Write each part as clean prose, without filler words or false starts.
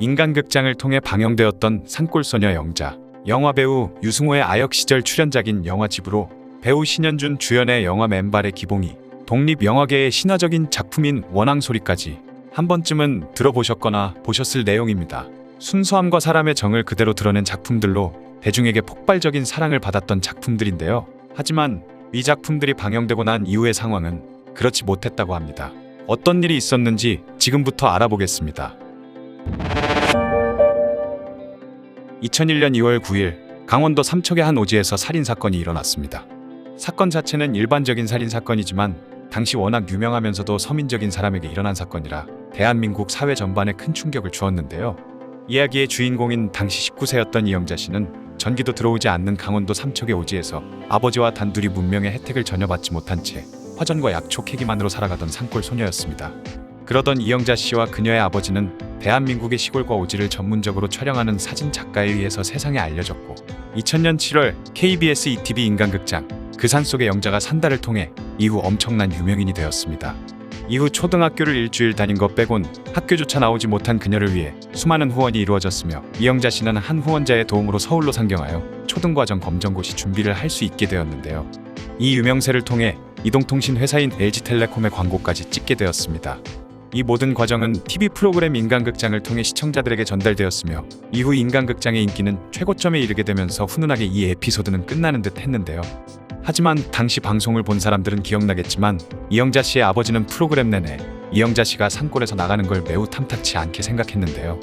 인간극장을 통해 방영되었던 산골소녀 영자. 영화배우 유승호의 아역 시절 출연작인 영화집으로 배우 신현준 주연의 영화 맨발의 기봉이 독립영화계의 신화적인 작품인 원앙소리까지 한 번쯤은 들어보셨거나 보셨을 내용입니다. 순수함과 사람의 정을 그대로 드러낸 작품들로 대중에게 폭발적인 사랑을 받았던 작품들인데요. 하지만 이 작품들이 방영되고 난 이후의 상황은 그렇지 못했다고 합니다. 어떤 일이 있었는지 지금부터 알아보겠습니다. 2001년 2월 9일 강원도 삼척의 한 오지에서 살인사건이 일어났습니다. 사건 자체는 일반적인 살인사건이지만 당시 워낙 유명하면서도 서민적인 사람에게 일어난 사건이라 대한민국 사회 전반에 큰 충격을 주었는데요. 이야기의 주인공인 당시 19세였던 이영자 씨는 전기도 들어오지 않는 강원도 삼척의 오지에서 아버지와 단둘이 문명의 혜택을 전혀 받지 못한 채 화전과 약초 캐기만으로 살아가던 산골 소녀였습니다. 그러던 이영자 씨와 그녀의 아버지는 대한민국의 시골과 오지를 전문적으로 촬영하는 사진 작가에 의해서 세상에 알려졌고 2000년 7월 KBS ETV 인간극장 그 산속의 영자가 산다를 통해 이후 엄청난 유명인이 되었습니다. 이후 초등학교를 일주일 다닌 것 빼곤 학교조차 나오지 못한 그녀를 위해 수많은 후원이 이루어졌으며 이영자 씨는 한 후원자의 도움으로 서울로 상경하여 초등과정 검정고시 준비를 할 수 있게 되었는데요. 이 유명세를 통해 이동통신 회사인 LG텔레콤의 광고까지 찍게 되었습니다. 이 모든 과정은 TV 프로그램 인간극장을 통해 시청자들에게 전달되었으며 이후 인간극장의 인기는 최고점에 이르게 되면서 훈훈하게 이 에피소드는 끝나는 듯 했는데요. 하지만 당시 방송을 본 사람들은 기억나겠지만 이영자 씨의 아버지는 프로그램 내내 이영자 씨가 산골에서 나가는 걸 매우 탐탁치 않게 생각했는데요.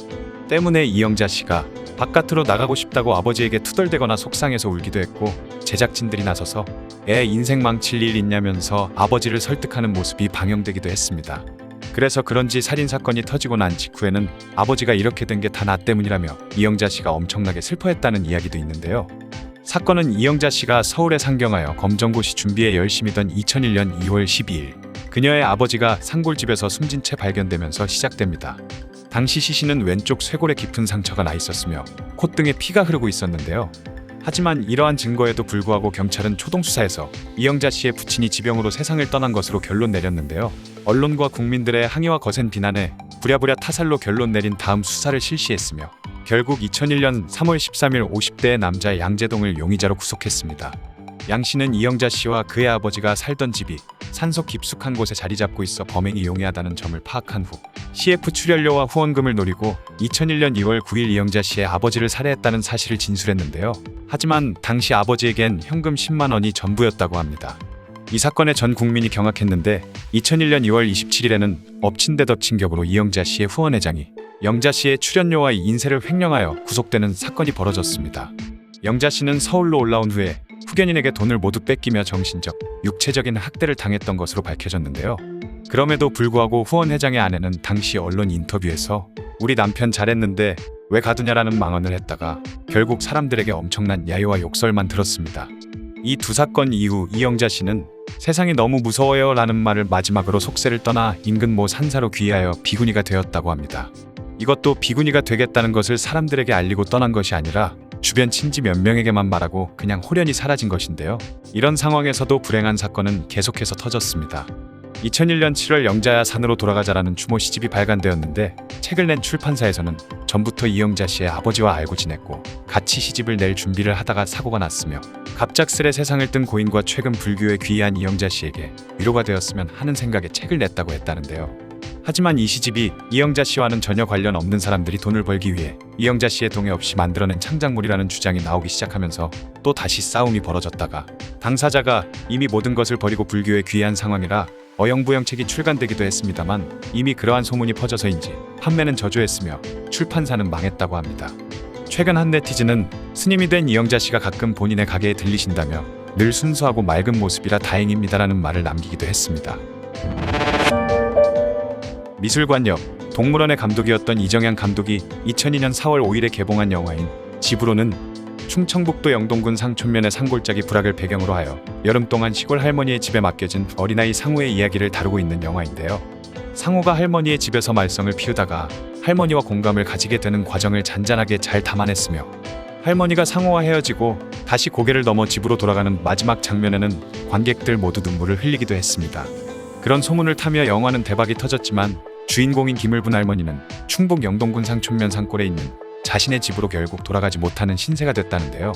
때문에 이영자 씨가 바깥으로 나가고 싶다고 아버지에게 투덜대거나 속상해서 울기도 했고 제작진들이 나서서 애 인생 망칠 일 있냐면서 아버지를 설득하는 모습이 방영되기도 했습니다. 그래서 그런지 살인사건이 터지고 난 직후에는 아버지가 이렇게 된 게 다 나 때문이라며 이영자 씨가 엄청나게 슬퍼했다는 이야기도 있는데요. 사건은 이영자 씨가 서울에 상경하여 검정고시 준비에 열심이던 2001년 2월 12일 그녀의 아버지가 산골집에서 숨진 채 발견되면서 시작됩니다. 당시 시신은 왼쪽 쇄골에 깊은 상처가 나 있었으며 콧등에 피가 흐르고 있었는데요. 하지만 이러한 증거에도 불구하고 경찰은 초동수사에서 이영자 씨의 부친이 지병으로 세상을 떠난 것으로 결론 내렸는데요. 언론과 국민들의 항의와 거센 비난에 부랴부랴 타살로 결론 내린 다음 수사를 실시했으며 결국 2001년 3월 13일 50대의 남자 양재동을 용의자로 구속했습니다. 양 씨는 이영자 씨와 그의 아버지가 살던 집이 산속 깊숙한 곳에 자리 잡고 있어 범행이 용이하다는 점을 파악한 후 CF 출연료와 후원금을 노리고 2001년 2월 9일 이영자 씨의 아버지를 살해했다는 사실을 진술했는데요. 하지만 당시 아버지에겐 현금 10만 원이 전부였다고 합니다. 이 사건에 전 국민이 경악했는데 2001년 2월 27일에는 엎친 데 덮친 격으로 이영자 씨의 후원회장이 영자 씨의 출연료와 인세를 횡령하여 구속되는 사건이 벌어졌습니다. 영자 씨는 서울로 올라온 후에 후견인에게 돈을 모두 뺏기며 정신적, 육체적인 학대를 당했던 것으로 밝혀졌는데요. 그럼에도 불구하고 후원 회장의 아내는 당시 언론 인터뷰에서 우리 남편 잘했는데 왜 가두냐라는 망언을 했다가 결국 사람들에게 엄청난 야유와 욕설만 들었습니다. 이 두 사건 이후 이영자 씨는 세상이 너무 무서워요 라는 말을 마지막으로 속세를 떠나 인근 모 산사로 귀화하여 비구니가 되었다고 합니다. 이것도 비구니가 되겠다는 것을 사람들에게 알리고 떠난 것이 아니라 주변 친지 몇 명에게만 말하고 그냥 홀연히 사라진 것인데요. 이런 상황에서도 불행한 사건은 계속해서 터졌습니다. 2001년 7월 영자야 산으로 돌아가자라는 추모 시집이 발간되었는데 책을 낸 출판사에서는 전부터 이영자 씨의 아버지와 알고 지냈고 같이 시집을 낼 준비를 하다가 사고가 났으며 갑작스레 세상을 뜬 고인과 최근 불교에 귀의한 이영자 씨에게 위로가 되었으면 하는 생각에 책을 냈다고 했다는데요. 하지만 이 시집이 이영자 씨와는 전혀 관련 없는 사람들이 돈을 벌기 위해 이영자 씨의 동의 없이 만들어낸 창작물이라는 주장이 나오기 시작하면서 또 다시 싸움이 벌어졌다가 당사자가 이미 모든 것을 버리고 불교에 귀의한 상황이라 어영부영 책이 출간되기도 했습니다만 이미 그러한 소문이 퍼져서인지 판매는 저조했으며 출판사는 망했다고 합니다. 최근 한 네티즌은 스님이 된 이영자 씨가 가끔 본인의 가게에 들리신다며 늘 순수하고 맑은 모습이라 다행입니다라는 말을 남기기도 했습니다. 미술관 옆 동물원의 감독이었던 이정양 감독이 2002년 4월 5일에 개봉한 영화인 집으로는 충청북도 영동군 상촌면의 산골짜기 불악을 배경으로 하여 여름 동안 시골 할머니의 집에 맡겨진 어린아이 상우의 이야기를 다루고 있는 영화인데요. 상우가 할머니의 집에서 말썽을 피우다가 할머니와 공감을 가지게 되는 과정을 잔잔하게 잘 담아냈으며 할머니가 상우와 헤어지고 다시 고개를 넘어 집으로 돌아가는 마지막 장면에는 관객들 모두 눈물을 흘리기도 했습니다. 그런 소문을 타며 영화는 대박이 터졌지만 주인공인 김을분 할머니는 충북 영동군 상촌면 산골에 있는 자신의 집으로 결국 돌아가지 못하는 신세가 됐다는데요.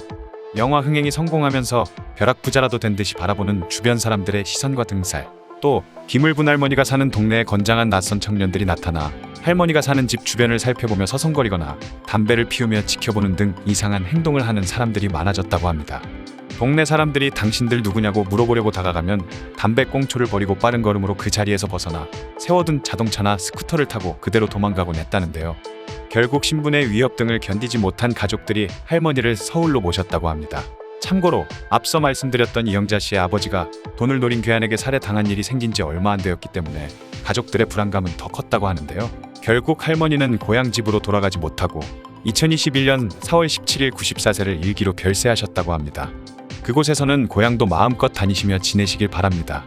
영화 흥행이 성공하면서 벼락부자라도 된 듯이 바라보는 주변 사람들의 시선과 등살, 또 김을분 할머니가 사는 동네에 건장한 낯선 청년들이 나타나 할머니가 사는 집 주변을 살펴보며 서성거리거나 담배를 피우며 지켜보는 등 이상한 행동을 하는 사람들이 많아졌다고 합니다. 동네 사람들이 당신들 누구냐고 물어보려고 다가가면 담배 꽁초를 버리고 빠른 걸음으로 그 자리에서 벗어나 세워둔 자동차나 스쿠터를 타고 그대로 도망가곤 했다는데요. 결국 신분의 위협 등을 견디지 못한 가족들이 할머니를 서울로 모셨다고 합니다. 참고로 앞서 말씀드렸던 이영자 씨의 아버지가 돈을 노린 괴한에게 살해당한 일이 생긴 지 얼마 안 되었기 때문에 가족들의 불안감은 더 컸다고 하는데요. 결국 할머니는 고향 집으로 돌아가지 못하고 2021년 4월 17일 94세를 일기로 별세하셨다고 합니다. 그곳에서는 고향도 마음껏 다니시며 지내시길 바랍니다.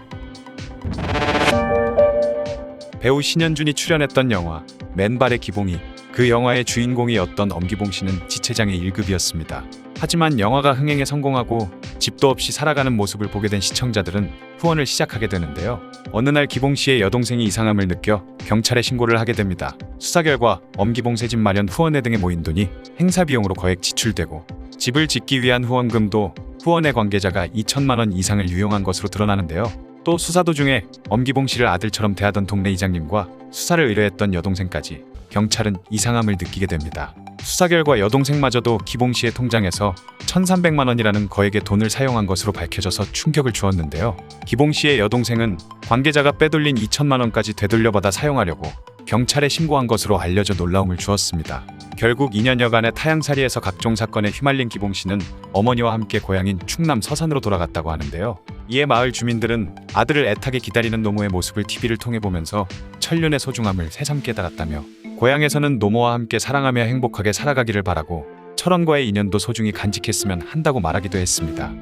배우 신현준이 출연했던 영화 맨발의 기봉이, 그 영화의 주인공이었던 엄기봉 씨는 지체장애 1급이었습니다. 하지만 영화가 흥행에 성공하고 집도 없이 살아가는 모습을 보게 된 시청자들은 후원을 시작하게 되는데요. 어느 날 기봉 씨의 여동생이 이상함을 느껴 경찰에 신고를 하게 됩니다. 수사 결과 엄기봉 새 집 마련 후원회 등에 모인 돈이 행사 비용으로 거액 지출되고 집을 짓기 위한 후원금도 후원회 관계자가 2천만 원 이상을 유용한 것으로 드러나는데요. 또 수사 도중에 엄기봉 씨를 아들처럼 대하던 동네 이장님과 수사를 의뢰했던 여동생까지 경찰은 이상함을 느끼게 됩니다. 수사 결과 여동생마저도 기봉 씨의 통장에서 1,300만 원이라는 거액의 돈을 사용한 것으로 밝혀져서 충격을 주었는데요. 기봉 씨의 여동생은 관계자가 빼돌린 2천만 원까지 되돌려받아 사용하려고 경찰에 신고한 것으로 알려져 놀라움을 주었습니다. 결국 2년여간의 타향살이에서 각종 사건에 휘말린 기봉 씨는 어머니와 함께 고향인 충남 서산으로 돌아갔다고 하는데요. 이에 마을 주민들은 아들을 애타게 기다리는 노모의 모습을 TV를 통해 보면서 천륜의 소중함을 새삼 깨달았다며 고향에서는 노모와 함께 사랑하며 행복하게 살아가기를 바라고 철원과의 인연도 소중히 간직했으면 한다고 말하기도 했습니다.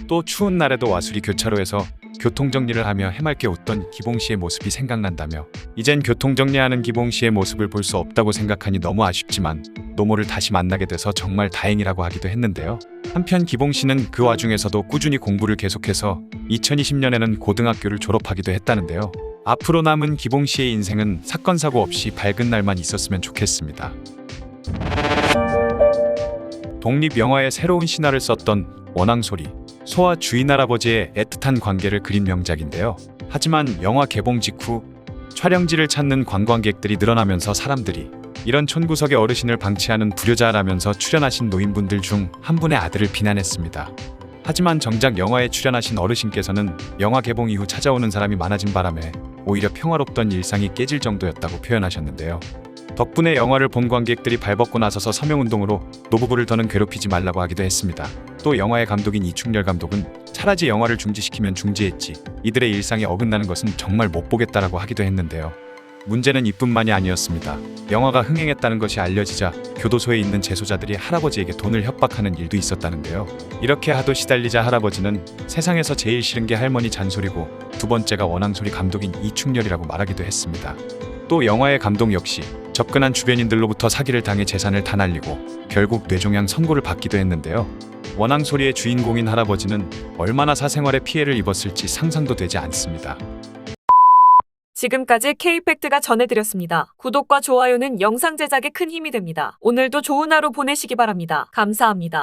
또 추운 날에도 와수리 교차로에서 교통정리를 하며 해맑게 웃던 기봉 씨의 모습이 생각난다며 이젠 교통정리하는 기봉 씨의 모습을 볼 수 없다고 생각하니 너무 아쉽지만 노모를 다시 만나게 돼서 정말 다행이라고 하기도 했는데요. 한편 기봉 씨는 그 와중에서도 꾸준히 공부를 계속해서 2020년에는 고등학교를 졸업하기도 했다는데요. 앞으로 남은 기봉 씨의 인생은 사건 사고 없이 밝은 날만 있었으면 좋겠습니다. 독립영화의 새로운 신화를 썼던 원앙소리, 소와 주인 할아버지의 애틋한 관계를 그린 명작인데요. 하지만 영화 개봉 직후 촬영지를 찾는 관광객들이 늘어나면서 사람들이 이런 촌구석의 어르신을 방치하는 불효자라면서 출연하신 노인분들 중 한 분의 아들을 비난했습니다. 하지만 정작 영화에 출연하신 어르신께서는 영화 개봉 이후 찾아오는 사람이 많아진 바람에 오히려 평화롭던 일상이 깨질 정도였다고 표현하셨는데요. 덕분에 영화를 본 관객들이 발벗고 나서서 서명운동으로 노부부를 더는 괴롭히지 말라고 하기도 했습니다. 또 영화의 감독인 이충렬 감독은 차라리 영화를 중지시키면 중지했지 이들의 일상에 어긋나는 것은 정말 못 보겠다라고 하기도 했는데요. 문제는 이뿐만이 아니었습니다. 영화가 흥행했다는 것이 알려지자 교도소에 있는 재소자들이 할아버지에게 돈을 협박하는 일도 있었다는데요. 이렇게 하도 시달리자 할아버지는 세상에서 제일 싫은 게 할머니 잔소리고 두 번째가 원앙소리 감독인 이충렬이라고 말하기도 했습니다. 또 영화의 감독 역시 접근한 주변인들로부터 사기를 당해 재산을 다 날리고 결국 뇌종양 선고를 받기도 했는데요. 원앙소리의 주인공인 할아버지는 얼마나 사생활에 피해를 입었을지 상상도 되지 않습니다. 지금까지 K팩트가 전해드렸습니다. 구독과 좋아요는 영상 제작에 큰 힘이 됩니다. 오늘도 좋은 하루 보내시기 바랍니다. 감사합니다.